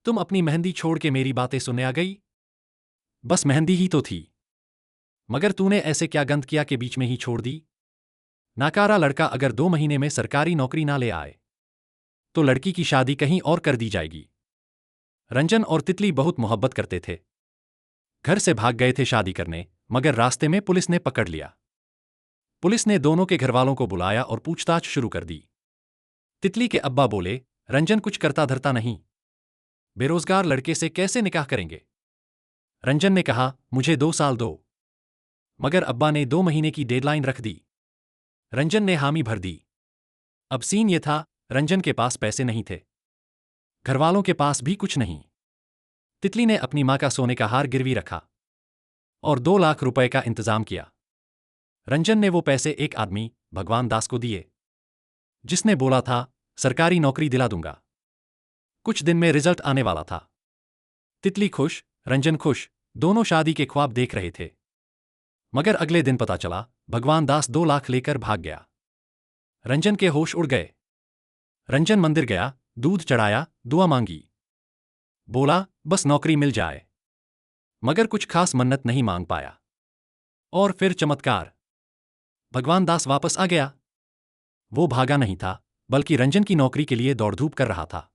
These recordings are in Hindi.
तुम अपनी मेहंदी छोड़ के मेरी बातें सुनने आ गई? बस मेहंदी ही तो थी। मगर तूने ऐसे क्या गंद किया कि बीच में ही छोड़ दी? नाकारा लड़का अगर 2 महीने में सरकारी नौकरी ना ले आए तो लड़की की शादी कहीं और कर दी जाएगी। रंजन और तितली बहुत मोहब्बत करते थे। घर से भाग गए थे शादी करने, मगर रास्ते में पुलिस ने पकड़ लिया। पुलिस ने दोनों के घरवालों को बुलाया और पूछताछ शुरू कर दी। तितली के अब्बा बोले, रंजन कुछ करता धरता नहीं, बेरोजगार लड़के से कैसे निकाह करेंगे? रंजन ने कहा, मुझे 2 साल दो। मगर अब्बा ने 2 महीने की डेडलाइन रख दी। रंजन ने हामी भर दी। अब सीन ये था, रंजन के पास पैसे नहीं थे, घरवालों के पास भी कुछ नहीं। तितली ने अपनी मां का सोने का हार गिरवी रखा और 2 लाख रुपए का इंतजाम किया। रंजन ने वो पैसे एक आदमी, भगवान दास को दिए, जिसने बोला था, सरकारी नौकरी दिला दूंगा। कुछ दिन में रिजल्ट आने वाला था। तितली खुश, रंजन खुश, दोनों शादी के ख्वाब देख रहे थे। मगर अगले दिन पता चला, भगवान दास 2 लाख लेकर भाग गया। रंजन के होश उड़ गए। रंजन मंदिर गया, दूध चढ़ाया, दुआ मांगी, बोला, बस नौकरी मिल जाए। मगर कुछ खास मन्नत नहीं मांग पाया। और फिर चमत्कार, भगवान दास वापस आ गया। वो भागा नहीं था, बल्कि रंजन की नौकरी के लिए दौड़धूप कर रहा था।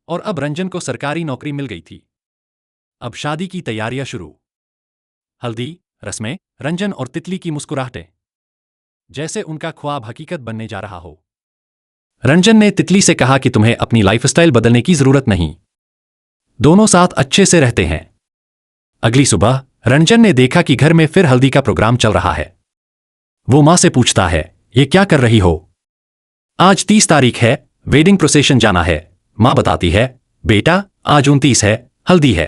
और अब रंजन को सरकारी नौकरी मिल गई थी। अब शादी की तैयारियां शुरू। हल्दी, रस्में, रंजन और तितली की मुस्कुराहटें, जैसे उनका ख्वाब हकीकत बनने जा रहा हो। रंजन ने तितली से कहा कि तुम्हें अपनी लाइफस्टाइल बदलने की जरूरत नहीं, दोनों साथ अच्छे से रहते हैं। अगली सुबह रंजन ने देखा कि घर में फिर हल्दी का प्रोग्राम चल रहा है। वो मां से पूछता है, ये क्या कर रही हो? आज 30 तारीख है, वेडिंग प्रोसेशन जाना है। मां बताती है, बेटा आज 29 है, हल्दी है।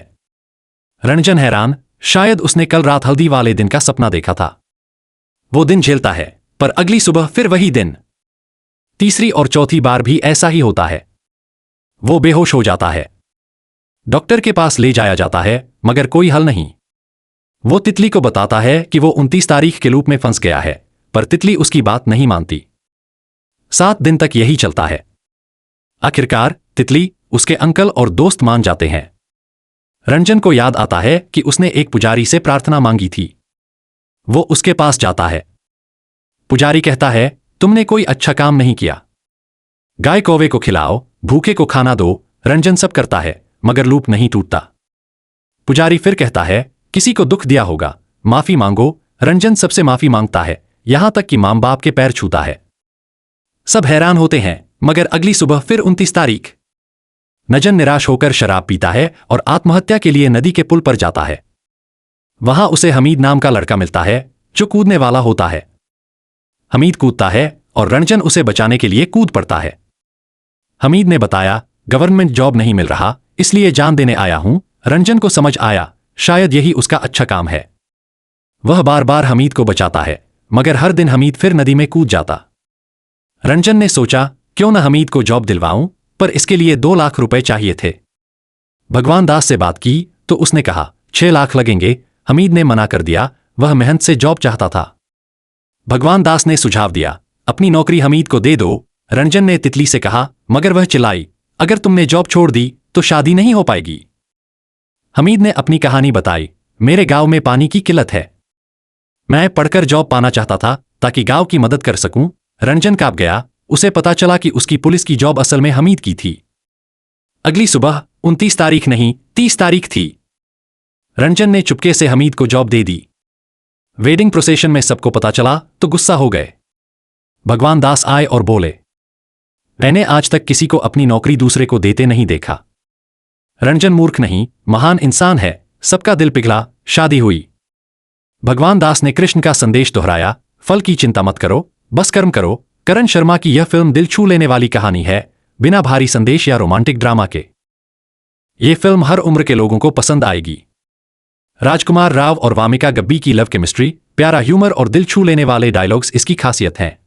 रंजन हैरान, शायद उसने कल रात हल्दी वाले दिन का सपना देखा था। वो दिन झेलता है, पर अगली सुबह फिर वही दिन। तीसरी और चौथी बार भी ऐसा ही होता है। वो बेहोश हो जाता है। डॉक्टर के पास ले जाया जाता है, मगर कोई हल नहीं। वो तितली को बताता है कि वो 29 तारीख के लूप में फंस गया है, पर तितली उसकी बात नहीं मानती। 7 दिन तक यही चलता है। आखिरकार तितली, उसके अंकल और दोस्त मान जाते हैं। रंजन को याद आता है कि उसने एक पुजारी से प्रार्थना मांगी थी। वो उसके पास जाता है। पुजारी कहता है, तुमने कोई अच्छा काम नहीं किया। गाय कौवे को खिलाओ, भूखे को खाना दो। रंजन सब करता है, मगर लूप नहीं टूटता। पुजारी फिर कहता है, किसी को दुख दिया होगा, माफी मांगो। रंजन सबसे माफी मांगता है, यहां तक कि मां बाप के पैर छूता है। सब हैरान होते हैं, मगर अगली सुबह फिर 29 तारीख। रंजन निराश होकर शराब पीता है और आत्महत्या के लिए नदी के पुल पर जाता है। वहां उसे हमीद नाम का लड़का मिलता है, जो कूदने वाला होता है। हमीद कूदता है और रंजन उसे बचाने के लिए कूद पड़ता है। हमीद ने बताया, गवर्नमेंट जॉब नहीं मिल रहा, इसलिए जान देने आया हूं। रंजन को समझ आया, शायद यही उसका अच्छा काम है। वह बार बार हमीद को बचाता है, मगर हर दिन हमीद फिर नदी में कूद जाता। रंजन ने सोचा, क्यों न हमीद को जॉब दिलवाऊं, पर इसके लिए 2 लाख रुपए चाहिए थे। भगवान दास से बात की तो उसने कहा, 6 लाख लगेंगे। हमीद ने मना कर दिया, वह मेहनत से जॉब चाहता था। भगवान दास ने सुझाव दिया, अपनी नौकरी हमीद को दे दो। रंजन ने तितली से कहा, मगर वह चिल्लाई, अगर तुमने जॉब छोड़ दी तो शादी नहीं हो पाएगी। हमीद ने अपनी कहानी बताई, मेरे गांव में पानी की किल्लत है। मैं पढ़कर जॉब पाना चाहता था ताकि गांव की मदद कर सकूं। रंजन कांप गया, उसे पता चला कि उसकी पुलिस की जॉब असल में हमीद की थी। अगली सुबह 29 तारीख नहीं, 30 तारीख थी। रंजन ने चुपके से हमीद को जॉब दे दी। वेडिंग प्रोसेशन में सबको पता चला तो गुस्सा हो गए। भगवान दास आए और बोले, मैंने आज तक किसी को अपनी नौकरी दूसरे को देते नहीं देखा। रंजन मूर्ख नहीं, महान इंसान है। सबका दिल पिघला, शादी हुई। भगवान दास ने कृष्ण का संदेश दोहराया, फल की चिंता मत करो, बस कर्म करो। करण शर्मा की यह फिल्म दिल छू लेने वाली कहानी है, बिना भारी संदेश या रोमांटिक ड्रामा के। ये फिल्म हर उम्र के लोगों को पसंद आएगी। राजकुमार राव और वामिका गब्बी की लव केमिस्ट्री, प्यारा ह्यूमर और दिल छू लेने वाले डायलॉग्स इसकी खासियत हैं।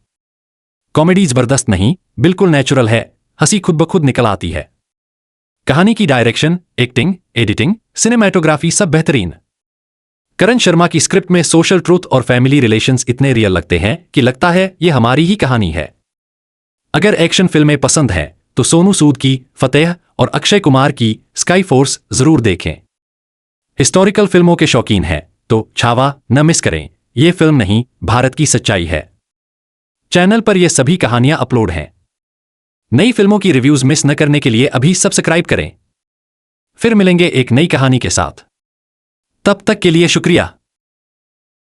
कॉमेडी जबरदस्त नहीं, बिल्कुल नेचुरल है, हंसी खुद ब खुद निकल आती है। कहानी की डायरेक्शन, एक्टिंग, एडिटिंग, सिनेमैटोग्राफी सब बेहतरीन। करण शर्मा की स्क्रिप्ट में सोशल ट्रूथ और फैमिली रिलेशंस इतने रियल लगते हैं कि लगता है ये हमारी ही कहानी है। अगर एक्शन फिल्में पसंद हैं तो सोनू सूद की फतेह और अक्षय कुमार की स्काई फोर्स जरूर देखें। हिस्टोरिकल फिल्मों के शौकीन हैं तो छावा न मिस करें। ये फिल्म नहीं, भारत की सच्चाई है। चैनल पर ये सभी कहानियां अपलोड हैं। नई फिल्मों की रिव्यूज मिस न करने के लिए अभी सब्सक्राइब करें। फिर मिलेंगे एक नई कहानी के साथ। तब तक के लिए शुक्रिया।